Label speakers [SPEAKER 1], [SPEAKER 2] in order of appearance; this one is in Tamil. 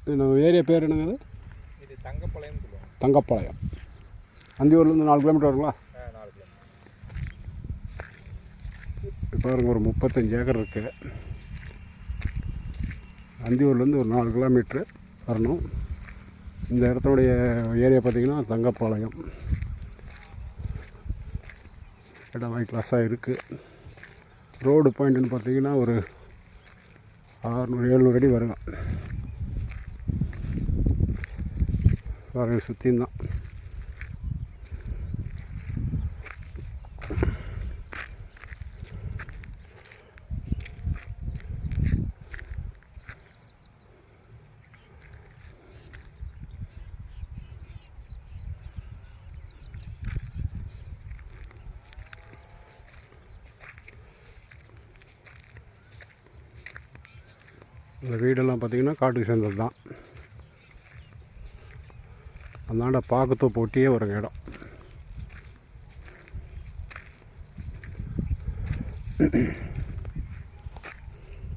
[SPEAKER 1] நம்ம ஏரியா பேர் என்னங்க?
[SPEAKER 2] இது தங்கப்பாளையம் சொல்லுவாங்க.
[SPEAKER 1] தங்கப்பாளையம். அந்தியூர்லேருந்து 4 கிலோமீட்டர் வருங்களா?
[SPEAKER 2] 4 கிலோமீட்டர்.
[SPEAKER 1] இப்போ பாருங்க, ஒரு 35 ஏக்கர் இருக்குது. அந்தியூர்லேருந்து ஒரு 4 கிலோமீட்ரு வரணும். இந்த இடத்துடைய ஏரியா பார்த்திங்கன்னா தங்கப்பாளையம். இடம் ஹை கிளாஸாக இருக்குது. ரோடு பாயிண்ட்டுன்னு பார்த்திங்கன்னா ஒரு 600-700 அடி வருங்க. பாருங்கள், சுற்றியும் தான். இந்த வீடெல்லாம் பார்த்திங்கன்னா காட்டுக்கு சேர்ந்தது தான். அந்தாண்ட பாக்கத்தோ போட்டியே வருங்க இடம்.